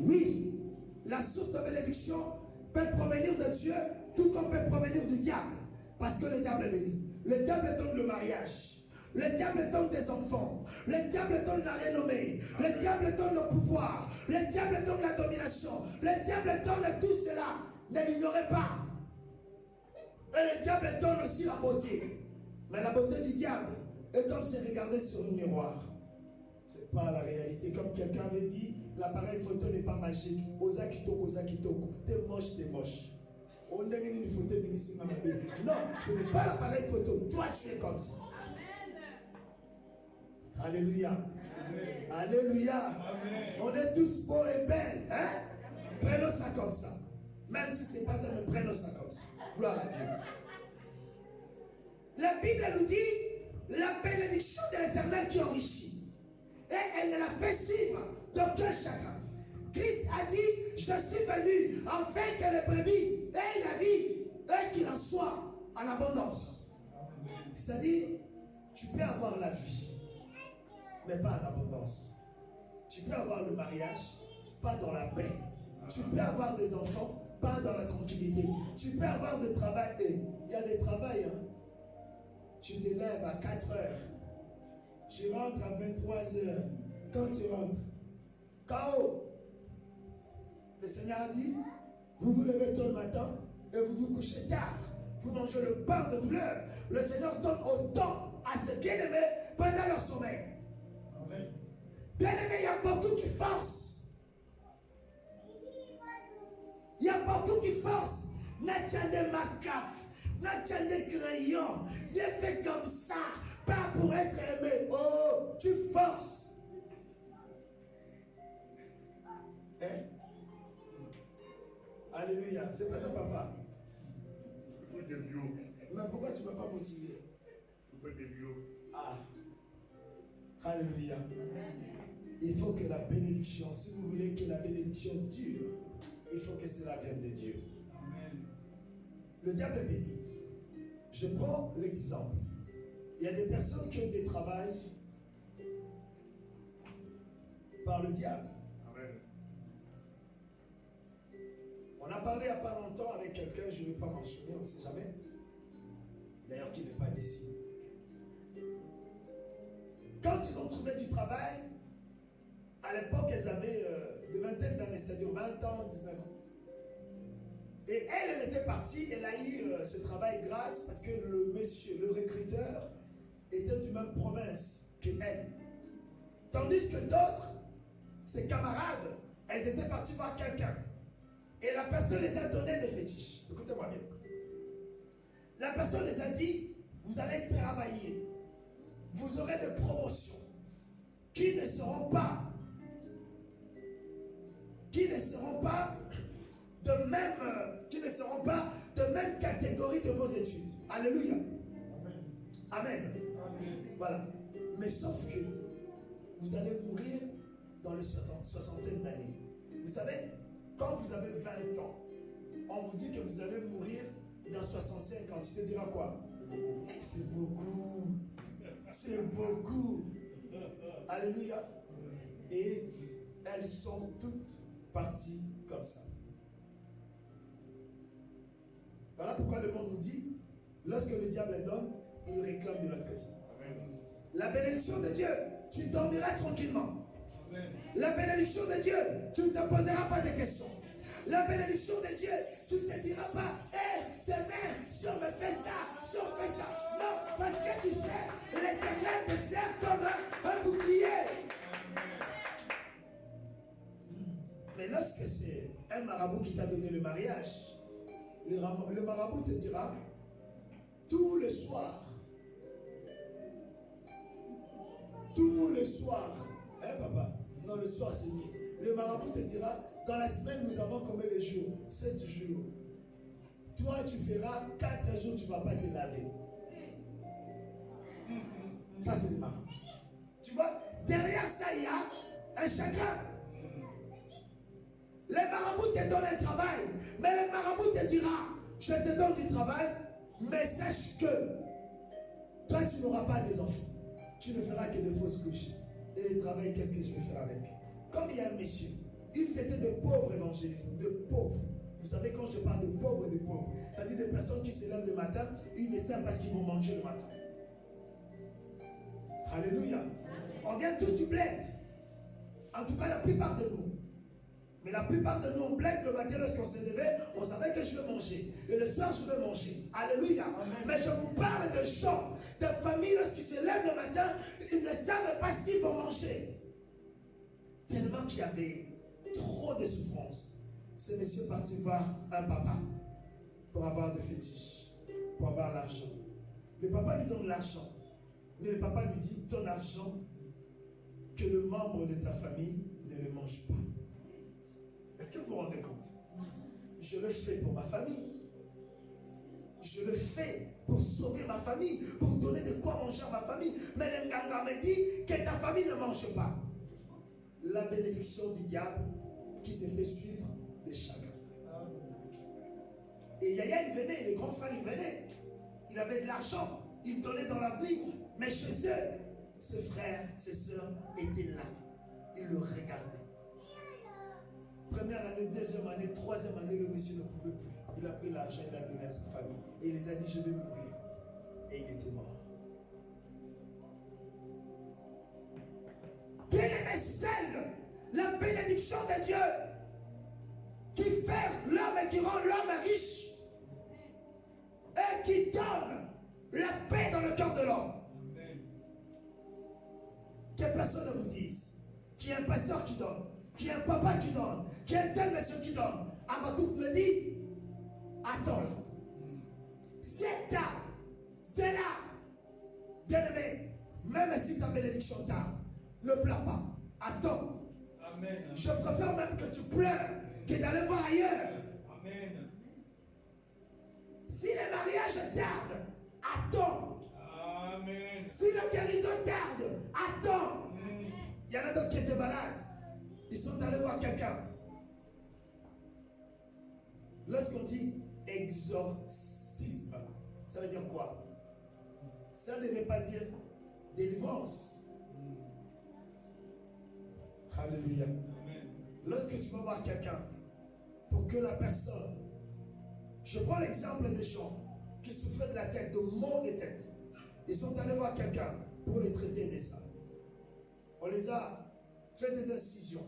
Oui, la source de bénédiction peut provenir de Dieu, tout comme peut provenir du diable. Parce que le diable bénit. Le diable donne le mariage. Le diable donne des enfants. Le diable donne la renommée. Le diable donne le pouvoir. Le diable donne la domination. Le diable donne tout cela. Ne l'ignorez pas. Et le diable donne aussi la beauté. Mais la beauté du diable est comme se regarder sur un miroir. Ce n'est pas la réalité. Comme quelqu'un avait dit, l'appareil photo n'est pas magique. Osa kitoko. T'es moche, t'es moche. On a une photo de Missy Mamabé. Non, ce n'est pas l'appareil photo. Toi, tu es comme ça. Alléluia. Amen. Alléluia. Amen. On est tous beaux et belles. Hein? Prenons ça comme ça. Même si ce n'est pas ça, mais prenons ça comme ça. Gloire à Dieu. La Bible nous dit la bénédiction de l'Éternel qui enrichit. Et elle ne la fait suivre d'aucun chacun. Christ a dit, je suis venu afin que les brebis aient la vie et qu'il en soit en abondance. C'est-à-dire, tu peux avoir la vie, mais pas en abondance. Tu peux avoir le mariage, pas dans la paix. Tu peux avoir des enfants, pas dans la tranquillité. Tu peux avoir du travail. Et il y a des travails. Hein. Tu te lèves à 4 heures. Tu rentres à 23 heures. Quand tu rentres, KO. Le Seigneur a dit, vous vous levez tôt le matin et vous vous couchez tard. Vous mangez le pain de douleur. Le Seigneur donne autant à ses bien-aimés pendant leur sommeil. Bien-aimés, il y a beaucoup qui forcent. Il y a beaucoup qui forcent. N'attendez ma cape, n'attendez crayon, ne fais comme ça, pas pour être aimé. Oh, tu forces. Hein? Alléluia, c'est pas ça, papa. Il faut des bio. Mais pourquoi tu ne m'as pas motivé? Il faut des bio. Ah, alléluia. Il faut que la bénédiction, si vous voulez que la bénédiction dure, il faut que cela vienne de Dieu. Amen. Le diable est béni. Je prends l'exemple. Il y a des personnes qui ont des travails par le diable. Amen. On a parlé il n'y a pas longtemps avec quelqu'un, je ne vais pas mentionner, on ne sait jamais. D'ailleurs, qui n'est pas d'ici. Quand ils ont trouvé du travail, à l'époque, elles avaient de vingtaine d'années, c'est-à-dire 20 ans, 19 ans. Et elle était partie, elle a eu ce travail grâce parce que le monsieur, le recruteur, était du même province qu'elle. Tandis que d'autres, ses camarades, elles étaient parties voir quelqu'un. Et la personne les a donné des fétiches. Écoutez-moi bien. La personne les a dit, vous allez travailler. Vous aurez des promotions qui ne seront pas de même catégorie de vos études. Alléluia. Amen. Amen. Voilà. Mais sauf que vous allez mourir dans les soixantaine d'années. Vous savez, quand vous avez 20 ans, on vous dit que vous allez mourir dans 65 ans. Tu te diras quoi? Et c'est beaucoup. C'est beaucoup. Alléluia. Et elles sont toutes parties comme ça. Voilà pourquoi le monde nous dit, lorsque le diable donne, il réclame de l'autre côté. La bénédiction de Dieu, tu dormiras tranquillement. La bénédiction de Dieu, tu ne te poseras pas de questions. La bénédiction de Dieu, tu ne te diras pas, demain, si on me fait ça, si on fait ça. Non, parce que tu sais, l'Éternel te sert comme un bouclier. Mais lorsque c'est un marabout qui t'a donné le mariage, le marabout te dira, tout le soir, hein papa? Non, le soir c'est mieux. Le marabout te dira, dans la semaine nous avons combien de jours? 7 jours. Toi tu feras 4 jours, tu ne vas pas te laver. Ça c'est le marabout. Tu vois, derrière ça il y a un chagrin. Les marabouts te donnent un travail, mais le marabout te dira, je te donne du travail, mais sache que toi tu n'auras pas des enfants. Tu ne feras que de fausses couches. Et le travail, qu'est-ce que je vais faire avec? Comme il y a un monsieur, ils étaient de pauvres évangélistes, de pauvres. Vous savez, quand je parle de pauvres, c'est-à-dire des personnes qui se lèvent le matin, ils le savent parce qu'ils vont manger le matin. Alléluia. On vient tous du bled. En tout cas, la plupart de nous. Mais la plupart de nous, on bled le matin lorsqu'on s'est levé, on savait que je vais manger. Et le soir, je vais manger. Alléluia. Amen. Mais je vous parle de gens, de familles, lorsqu'ils se lèvent le matin, ils ne savent pas s'ils vont manger. Tellement qu'il y avait trop de souffrance. Ce monsieur parti voir un papa pour avoir des fétiches, pour avoir l'argent. Le papa lui donne l'argent. Mais le papa lui dit, ton argent, que le membre de ta famille ne le mange pas. Est-ce que vous vous rendez compte? Je le fais pour ma famille. Je le fais pour sauver ma famille, pour donner de quoi manger à ma famille. Mais le nganga me dit que ta famille ne mange pas. La bénédiction du diable qui s'est fait suivre des chagrins. Et Yaya, il venait, les grands frères, ils venaient. Il avait de l'argent, il donnait dans la vie. Mais chez eux, ses frères, ses soeurs étaient là. Ils le regardaient. Première année, deuxième année, troisième année, le monsieur ne pouvait plus. Il a pris l'argent, il l'a donné à sa famille. Et il les a dit, je vais mourir. Et il était mort. Bien-aimé, seule la bénédiction de Dieu qui fait l'homme et qui rend l'homme riche et qui donne la paix dans le cœur de l'homme. Que personne ne vous dise qu'il y a un pasteur qui donne, qu'il y a un papa qui donne, qu'il y a un tel monsieur qui donne. Habakkuk me dit, attends là. C'est tard, c'est là. Bien-aimé, même si ta bénédiction tarde, ne pleure pas. Attends. Amen. Je préfère même que tu pleures que d'aller voir ailleurs. Amen. Si le mariage tarde, attends. Amen. Si la guérison tarde, attends. Amen. Il y en a d'autres qui étaient malades. Ils sont allés voir quelqu'un. Lorsqu'on dit exorcisme, ça veut dire quoi? Ça ne veut pas dire délivrance. Alléluia. Lorsque tu vas voir quelqu'un, pour que la personne, je prends l'exemple des gens qui souffraient de la tête, de maux de tête. Ils sont allés voir quelqu'un pour les traiter de ça. On les a fait des incisions.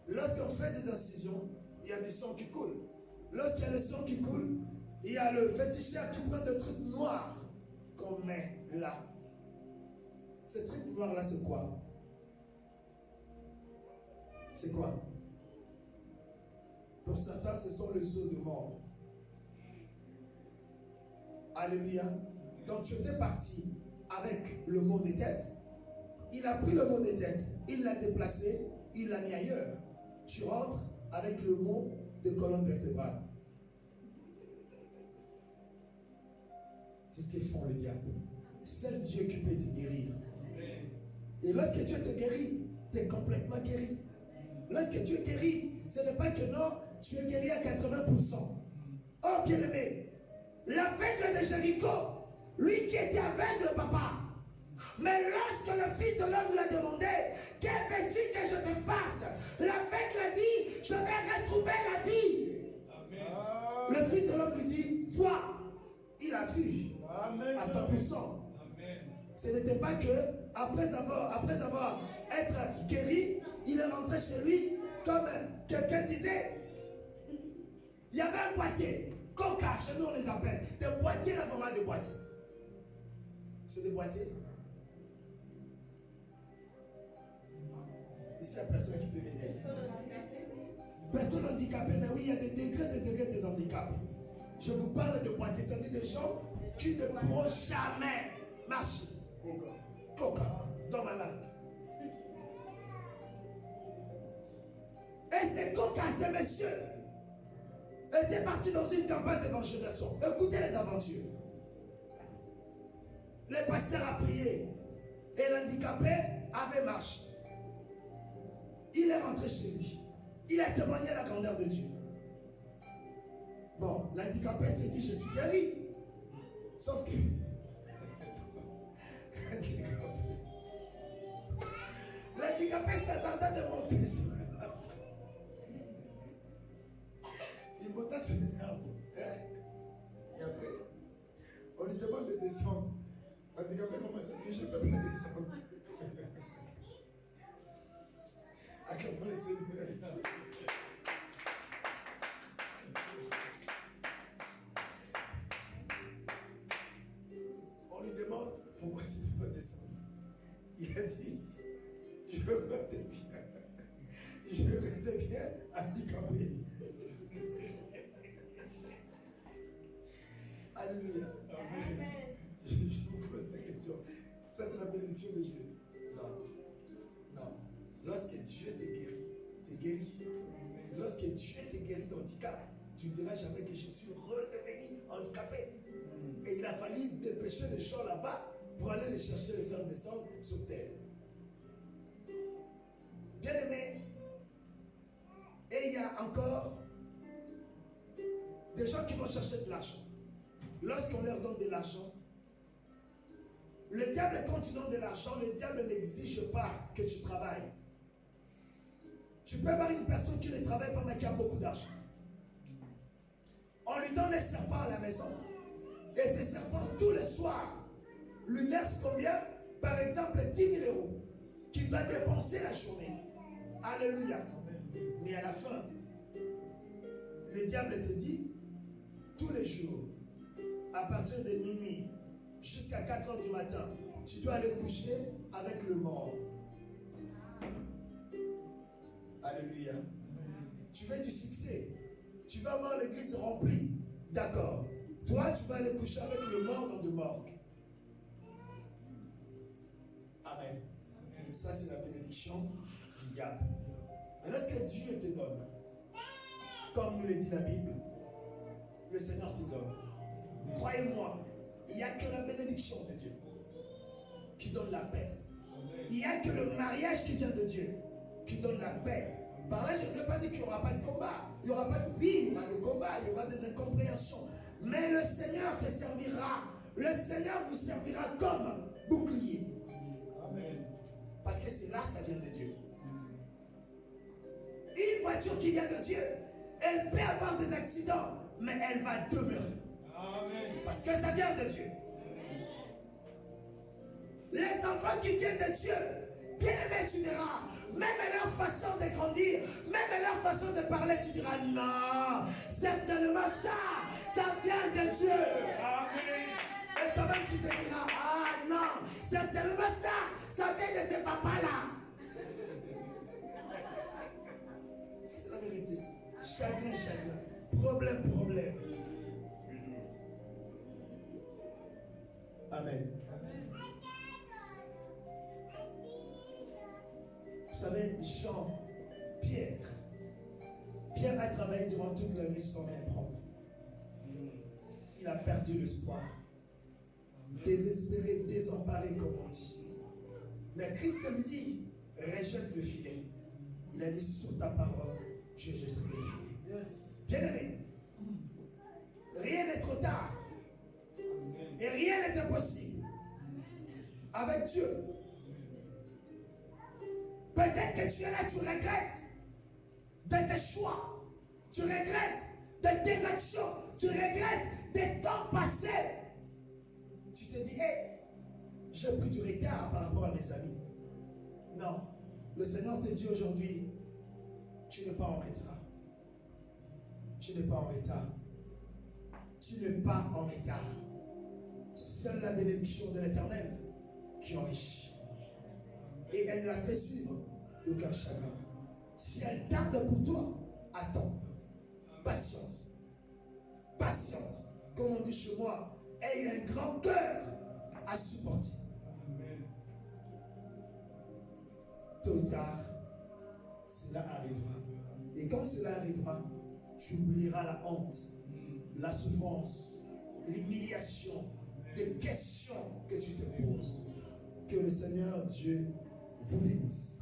Lorsqu'on fait des incisions, il y a du sang qui coule. Lorsqu'il y a le sang qui coule, il y a le féticheur qui prend des trucs noirs qu'on met là. Ces trucs noirs là, c'est quoi? C'est quoi? Pour certains, ce sont les os de mort. Alléluia. Donc tu étais parti avec le mot des têtes. Il a pris le mot des têtes, il l'a déplacé, il l'a mis ailleurs. Tu rentres avec le mot de colonne vertébrale. C'est ce qu'ils font le diable. C'est Dieu qui peut te guérir. Et lorsque Dieu te guérit, tu es complètement guéri. Lorsque Dieu guérit, ce n'est pas que non, tu es guéri à 80%. Oh bien-aimé, l'aveugle de Jéricho, Lui qui était aveugle, papa. Mais lorsque le Fils de l'homme lui a demandé, que veux-tu que je te fasse? L'aveugle a dit, je vais retrouver la vie. Amen. Le Fils de l'homme lui dit, vois. Il a vu. Amen. À 100%. Amen. Ce n'était pas que, après avoir être guéri, il est rentré chez lui, comme quelqu'un disait, il y avait un boîtier. Coca, chez nous on les appelle. Des boîtiers, là, vraiment des boîtiers. C'est des boîtiers. Ici, il n'y a personne qui peut m'aider. Personne handicapé, mais oui, il y a des degrés des handicaps. Je vous parle de boîtiers, c'est-à-dire des gens qui ne pourront jamais marcher. Coca, dans ma langue. Et ces Coca, ces messieurs, étaient partis dans une campagne d'évangélisation. Écoutez les aventures. Le pasteur a prié et l'handicapé avait marché. Il est rentré chez lui. Il a témoigné la grandeur de Dieu. Bon, l'handicapé s'est dit, je suis guéri. Sauf que l'handicapé s'attendait de monter sur l'arbre. Il monta sur l'arbre. Et après, on lui demande de descendre. L'handicapé commence à dire, je ne peux pas descendre. Acclamons le Seigneur. On lui demande pourquoi tu ne peux pas descendre. Il a dit, je redeviens handicapé. Alléluia. Je vous pose la question. Ça, c'est la bénédiction de Dieu. Non. Lorsque Dieu te guérit. Lorsque Dieu te guérit d'handicap, tu ne diras jamais que je suis redevenu handicapé. Et il a fallu dépêcher les gens là-bas pour aller les chercher, les faire descendre sur terre. Bien aimé, et il y a encore des gens qui vont chercher de l'argent. Lorsqu'on leur donne de l'argent, le diable, quand tu donnes de l'argent, le diable n'exige pas que tu travailles. Tu peux avoir une personne qui ne travaille pas mais qui a beaucoup d'argent. On lui donne un serpent à la maison. Et ce serpent, tous les soirs, lui verse combien? Par exemple, 10 000 euros qu'il doit dépenser la journée. Alléluia. Mais à la fin, le diable te dit, tous les jours, à partir de minuit jusqu'à 4 heures du matin, tu dois aller coucher avec le mort. Alléluia. Tu veux du succès. Tu vas voir l'église remplie. D'accord. Toi, tu vas aller coucher avec le mort dans de morgue. Amen. Ça, c'est la bénédiction du diable. Mais lorsque Dieu te donne, comme nous le dit la Bible, le Seigneur te donne. Croyez-moi, il n'y a que la bénédiction de Dieu qui donne la paix. Il n'y a que le mariage qui vient de Dieu qui donne la paix. Par là, je ne veux pas dire qu'il n'y aura pas de combat. Il n'y aura pas de vie, il y aura des combats, il y aura des incompréhensions. Mais le Seigneur te servira. Le Seigneur vous servira comme bouclier. Amen. Parce que c'est là, ça vient de Dieu. Une voiture qui vient de Dieu, elle peut avoir des accidents, mais elle va demeurer. Amen. Parce que ça vient de Dieu. Amen. Les enfants qui viennent de Dieu, bien aimé, tu verras, même leur façon de grandir, même leur façon de parler, tu diras non, certainement ça vient de Dieu. Amen. Et toi-même tu te diras, ah non, certainement ça vient de ce papa-là. Ça c'est la vérité. Chagrin, problème. Amen. Vous savez, Pierre a travaillé durant toute la nuit sans rien prendre. Il a perdu l'espoir. Désespéré, désemparé, comme on dit. Mais Christ lui dit, rejette le filet. Il a dit, sur ta parole, je jetterai le filet. Bien aimé, rien n'est trop tard. Et rien n'est tu es là, tu regrettes de tes choix, tu regrettes de tes actions, tu regrettes des temps passés. Tu te dis, hey, j'ai pris du retard par rapport à mes amis. Non, le Seigneur te dit aujourd'hui, tu n'es pas en retard. Tu n'es pas en retard. Tu n'es pas en retard. Seule la bénédiction de l'Éternel qui enrichit. Et elle l'a fait suivre d'aucun chagrin. Si elle tarde pour toi, attends. Patiente. Patiente. Comme on dit chez moi, aie un grand cœur à supporter. Tôt ou tard, cela arrivera. Et quand cela arrivera, tu oublieras la honte, la souffrance, l'humiliation, des questions que tu te poses. Que le Seigneur Dieu vous bénisse.